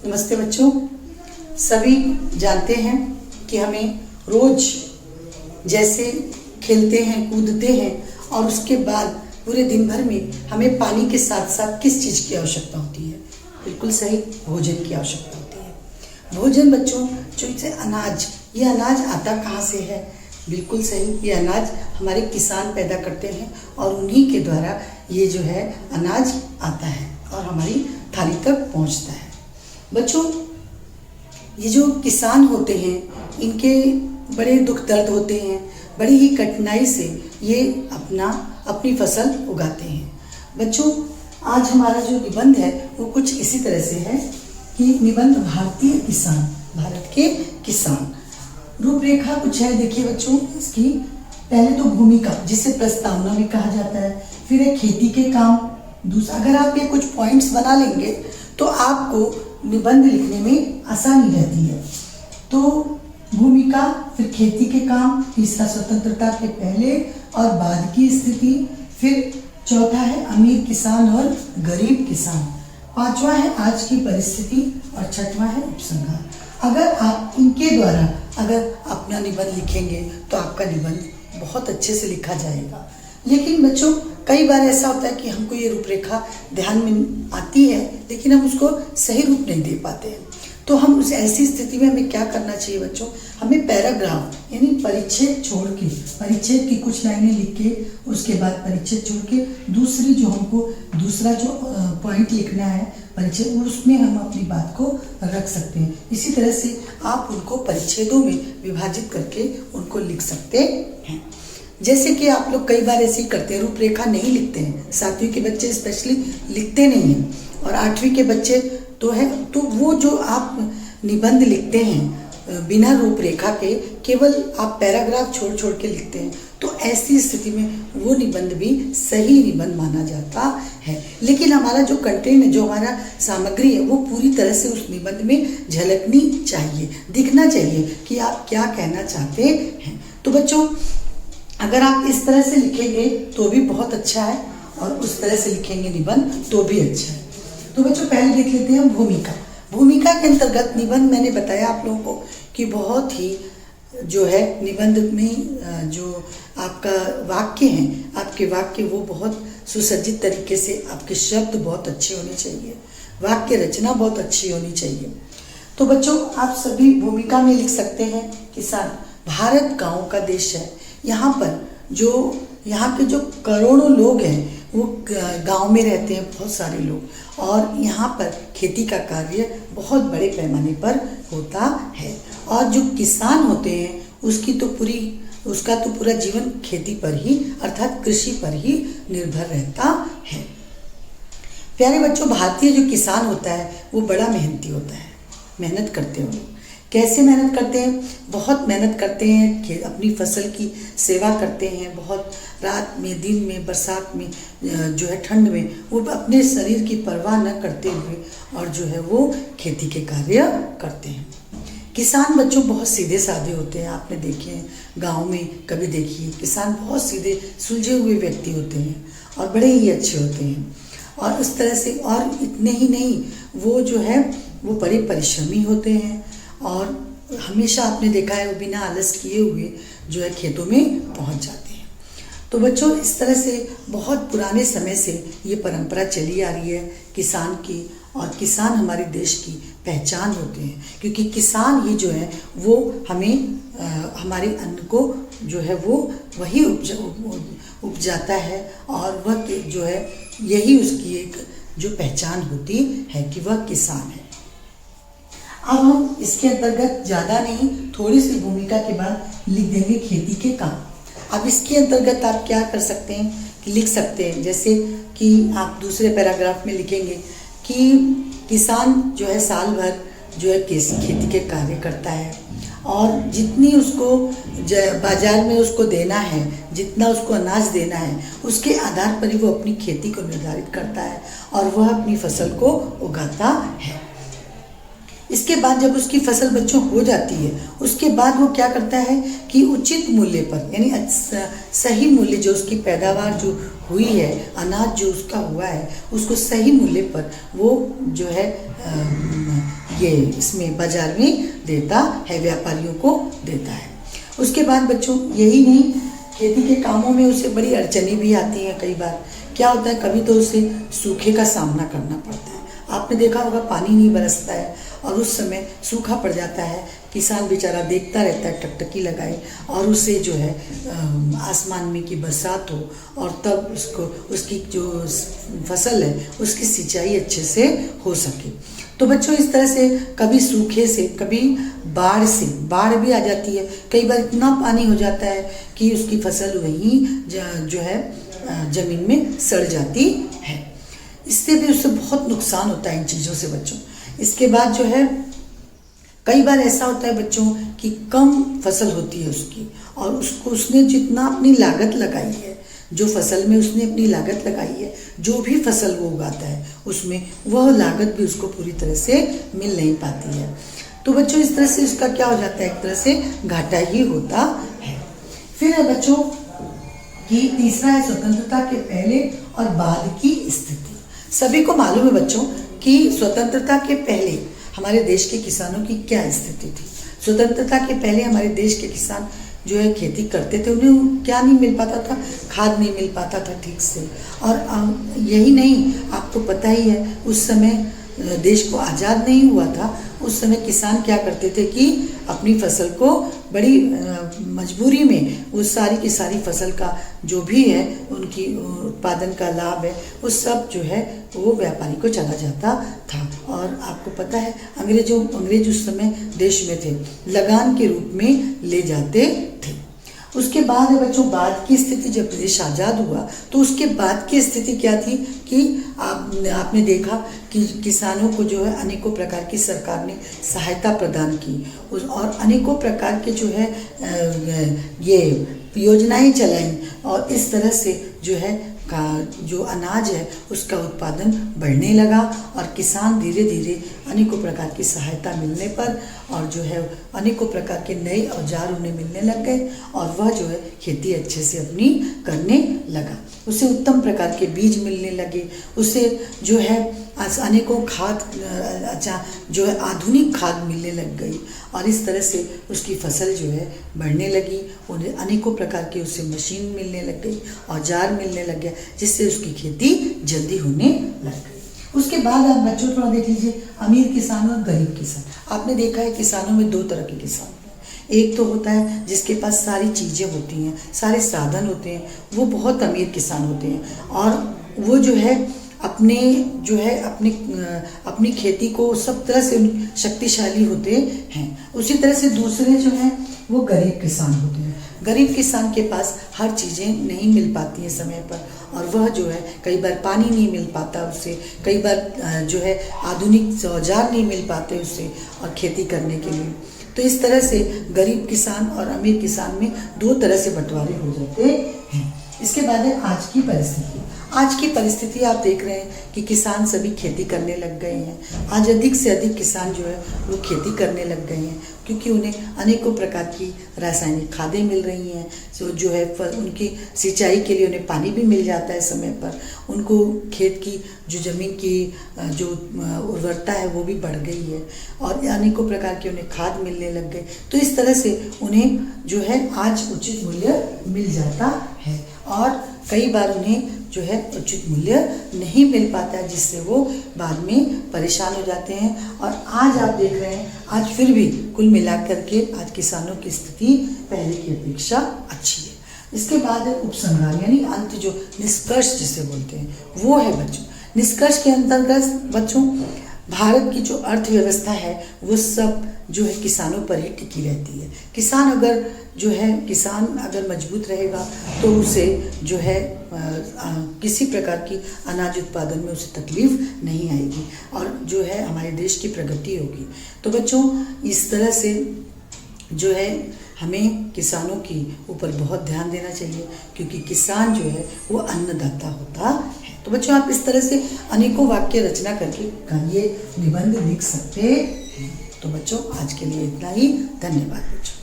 नमस्ते बच्चों। सभी जानते हैं कि हमें रोज जैसे खेलते हैं, कूदते हैं और उसके बाद पूरे दिन भर में हमें पानी के साथ साथ किस चीज़ की आवश्यकता होती है? बिल्कुल सही, भोजन की आवश्यकता होती है। भोजन बच्चों, जो इसे अनाज, ये अनाज आता कहाँ से है? बिल्कुल सही, ये अनाज हमारे किसान पैदा करते हैं और उन्हीं के द्वारा ये जो है अनाज आता है और हमारी थाली तक पहुंचता है। बच्चों, ये जो किसान होते हैं इनके बड़े दुख दर्द होते हैं, बड़ी ही कठिनाई से ये अपनी फसल उगाते हैं। बच्चों, आज हमारा जो निबंध है वो कुछ इसी तरह से है कि निबंध भारतीय किसान, भारत के किसान। रूपरेखा कुछ है, देखिए बच्चों इसकी। पहले तो भूमिका, जिसे प्रस्तावना भी कहा जाता है, फिर है खेती के काम। दूसरा, अगर आप ये कुछ पॉइंट्स बना लेंगे तो आपको निबंध लिखने में आसानी रहती है। तो भूमिका, फिर खेती के काम, तीसरा स्वतंत्रता के पहले और बाद की स्थिति, फिर चौथा है अमीर किसान और गरीब किसान, पांचवा है आज की परिस्थिति और छठवां है उपसंहार। अगर आप इनके द्वारा अगर अपना निबंध लिखेंगे तो आपका निबंध बहुत अच्छे से लिखा जाएगा। लेकिन बच्चों, कई बार ऐसा होता है कि हमको ये रूपरेखा ध्यान में आती है लेकिन हम उसको सही रूप नहीं दे पाते हैं। तो हम उस ऐसी स्थिति में हमें क्या करना चाहिए बच्चों? हमें पैराग्राफ यानी परिच्छेद छोड़ के, परिच्छेद की कुछ लाइनें लिख के उसके बाद परिच्छेद छोड़ के दूसरा जो पॉइंट लिखना है परिच्छेद, उसमें हम अपनी बात को रख सकते हैं। इसी तरह से आप उनको परिच्छेदों में विभाजित करके उनको लिख सकते हैं। जैसे कि आप लोग कई बार ऐसे ही करते हैं, रूपरेखा नहीं लिखते हैं। 7वीं के बच्चे स्पेशली लिखते नहीं हैं और 8वीं के बच्चे तो वो जो आप निबंध लिखते हैं बिना रूपरेखा के, केवल आप पैराग्राफ छोड़ छोड़ के लिखते हैं, तो ऐसी स्थिति में वो निबंध भी सही निबंध माना जाता है। लेकिन हमारा जो कंटेंट है, जो हमारा सामग्री है, वो पूरी तरह से उस निबंध में झलकनी चाहिए, दिखना चाहिए कि आप क्या कहना चाहते हैं। तो बच्चों, अगर आप इस तरह से लिखेंगे तो भी बहुत अच्छा है और उस तरह से लिखेंगे निबंध तो भी अच्छा है। तो बच्चों, पहले देख लेते हैं भूमिका। भूमिका के अंतर्गत निबंध मैंने बताया आप लोगों को कि बहुत ही जो है निबंध में जो आपका वाक्य हैं, आपके वाक्य वो बहुत सुसज्जित तरीके से, आपके शब्द बहुत अच्छे होने चाहिए, वाक्य रचना बहुत अच्छी होनी चाहिए। तो बच्चों, आप सभी भूमिका में लिख सकते हैं किसान। भारत गाँव का देश है। यहाँ के जो करोड़ों लोग हैं वो गांव में रहते हैं, बहुत सारे लोग, और यहाँ पर खेती का कार्य बहुत बड़े पैमाने पर होता है। और जो किसान होते हैं उसका तो पूरा जीवन खेती पर ही, अर्थात कृषि पर ही निर्भर रहता है। प्यारे बच्चों, भारतीय जो किसान होता है वो बड़ा मेहनती होता है, मेहनत करते हैं। कैसे मेहनत करते हैं? बहुत मेहनत करते हैं, अपनी फसल की सेवा करते हैं, बहुत रात में, दिन में, बरसात में, जो है ठंड में, वो अपने शरीर की परवाह न करते हुए और जो है वो खेती के कार्य करते हैं। किसान बच्चों बहुत सीधे साधे होते हैं, आपने देखे हैं गाँव में, कभी देखिए किसान बहुत सीधे सुलझे हुए व्यक्ति होते हैं और बड़े ही अच्छे होते हैं। और उस तरह से, और इतने ही नहीं, वो जो है वो बड़े परिश्रमी होते हैं और हमेशा आपने देखा है वो बिना आलस किए हुए जो है खेतों में पहुंच जाते हैं। तो बच्चों, इस तरह से बहुत पुराने समय से ये परंपरा चली आ रही है किसान की, और किसान हमारे देश की पहचान होते हैं, क्योंकि किसान ही जो है वो हमारे अन्न को जो है वो वही उपजाता है और वह जो है यही उसकी एक जो पहचान होती है कि वह किसान है। अब हम इसके अंतर्गत ज़्यादा नहीं, थोड़ी सी भूमिका के बाद लिख देंगे खेती के काम। अब इसके अंतर्गत आप क्या कर सकते हैं कि लिख सकते हैं, जैसे कि आप दूसरे पैराग्राफ में लिखेंगे कि किसान जो है साल भर जो है खेती के कार्य करता है और जितनी उसको बाजार में उसको देना है, जितना उसको अनाज देना है, उसके आधार पर ही वो अपनी खेती को निर्धारित करता है और वह अपनी फसल को उगाता है। इसके बाद जब उसकी फसल बच्चों हो जाती है, उसके बाद वो क्या करता है कि उचित मूल्य पर, यानी सही मूल्य जो उसकी पैदावार जो हुई है, अनाज जो उसका हुआ है, उसको सही मूल्य पर वो जो है ये इसमें बाजार में देता है, व्यापारियों को देता है। उसके बाद बच्चों यही नहीं, खेती के कामों में उसे बड़ी अड़चनें भी आती हैं। कई बार क्या होता है, कभी तो उसे सूखे का सामना करना पड़ता है। आपने देखा होगा पानी नहीं बरसता है और उस समय सूखा पड़ जाता है, किसान बेचारा देखता रहता है टकटकी लगाए, और उसे जो है आसमान में की बरसात हो और तब उसको उसकी जो फसल है उसकी सिंचाई अच्छे से हो सके। तो बच्चों इस तरह से कभी सूखे से, कभी बाढ़ से, बाढ़ भी आ जाती है। कई बार इतना पानी हो जाता है कि उसकी फसल वहीं जो है ज़मीन में सड़ जाती है। इससे भी उससे बहुत नुकसान होता है इन चीज़ों से बच्चों। इसके बाद जो है कई बार ऐसा होता है बच्चों कि कम फसल होती है उसकी, और उसने जितना अपनी लागत लगाई है, जो फसल में उसने अपनी लागत लगाई है, जो भी फसल वो उगाता है उसमें वह लागत भी उसको पूरी तरह से मिल नहीं पाती है। तो बच्चों इस तरह से उसका क्या हो जाता है, एक तरह से घाटा ही होता है। फिर है बच्चों कि तीसरा है स्वतंत्रता के पहले और बाद की स्थिति। सभी को मालूम है बच्चों कि स्वतंत्रता के पहले हमारे देश के किसानों की क्या स्थिति थी। स्वतंत्रता के पहले हमारे देश के किसान जो है खेती करते थे, उन्हें क्या नहीं मिल पाता था, खाद नहीं मिल पाता था ठीक से। और यही नहीं, आपको पता ही है उस समय देश को आज़ाद नहीं हुआ था, उस समय किसान क्या करते थे कि अपनी फसल को बड़ी मजबूरी में वो सारी की सारी फसल का जो भी है उनकी उत्पादन का लाभ है वो सब जो है वो व्यापारी को चला जाता था। और आपको पता है अंग्रेज उस समय देश में थे, लगान के रूप में ले जाते थे। उसके बाद है बच्चों बाद की स्थिति। जब देश आज़ाद हुआ तो उसके बाद की स्थिति क्या थी कि आपने देखा कि किसानों को जो है अनेकों प्रकार की सरकार ने सहायता प्रदान की, और अनेकों प्रकार के जो है ये योजनाएं चलाई, और इस तरह से जो है का जो अनाज है उसका उत्पादन बढ़ने लगा, और किसान धीरे धीरे अनेकों प्रकार की सहायता मिलने पर और जो है अनेकों प्रकार के नए औजार उन्हें मिलने लग गए, और वह जो है खेती अच्छे से अपनी करने लगा। उसे उत्तम प्रकार के बीज मिलने लगे, उसे जो है अनेकों खाद जो है आधुनिक खाद मिलने लग गई, और इस तरह से उसकी फसल जो है बढ़ने लगी। उन्हें अनेकों प्रकार की उससे मशीन मिलने लग गई, औजार मिलने लग गया, जिससे उसकी खेती जल्दी होने लग गई। उसके बाद आप बच्चों थोड़ा देख लीजिए अमीर किसान और गरीब किसान। आपने देखा है किसानों में दो तरह के किसान हैं। एक तो होता है जिसके पास सारी चीज़ें होती हैं, सारे साधन होते हैं, वो बहुत अमीर किसान होते हैं, और वो जो है अपनी खेती को सब तरह से शक्तिशाली होते हैं। उसी तरह से दूसरे जो हैं वो गरीब किसान होते हैं। गरीब किसान के पास हर चीज़ें नहीं मिल पाती हैं समय पर, और वह जो है कई बार पानी नहीं मिल पाता उससे, कई बार जो है आधुनिक औजार नहीं मिल पाते उससे और खेती करने के लिए। तो इस तरह से गरीब किसान और अमीर किसान में दो तरह से बंटवारे हो जाते हैं। इसके बाद है आज की परिस्थिति। आज की परिस्थिति आप देख रहे हैं कि किसान सभी खेती करने लग गए हैं। आज अधिक से अधिक किसान जो है वो खेती करने लग गए हैं, क्योंकि उन्हें अनेकों प्रकार की रासायनिक खादें मिल रही हैं। जो है उनकी सिंचाई के लिए उन्हें पानी भी मिल जाता है समय पर, उनको खेत की जो ज़मीन की जो उर्वरता है वो भी बढ़ गई है, और अनेकों प्रकार के उन्हें खाद मिलने लग गए। तो इस तरह से उन्हें जो है आज उचित मूल्य मिल जाता है, और कई बार उन्हें जो है उचित मूल्य नहीं मिल पाता है, जिससे वो बाद में परेशान हो जाते हैं। और आज आप देख रहे हैं आज फिर भी कुल मिलाकर के आज किसानों की स्थिति पहले की अपेक्षा अच्छी है। इसके बाद है उपसंहार, यानी अंत, जो निष्कर्ष जिसे बोलते हैं वो है बच्चों। निष्कर्ष के अंतर्गत बच्चों भारत की जो अर्थव्यवस्था है वो सब जो है किसानों पर ही टिकी रहती है। किसान अगर मजबूत रहेगा तो उसे जो है किसी प्रकार की अनाज उत्पादन में उसे तकलीफ नहीं आएगी, और जो है हमारे देश की प्रगति होगी। तो बच्चों इस तरह से जो है हमें किसानों के ऊपर बहुत ध्यान देना चाहिए, क्योंकि किसान जो है वो अन्नदाता होता है। तो बच्चों आप इस तरह से अनेकों वाक्य रचना करके ये निबंध लिख सकते हैं। तो बच्चों आज के लिए इतना ही। धन्यवाद बच्चों।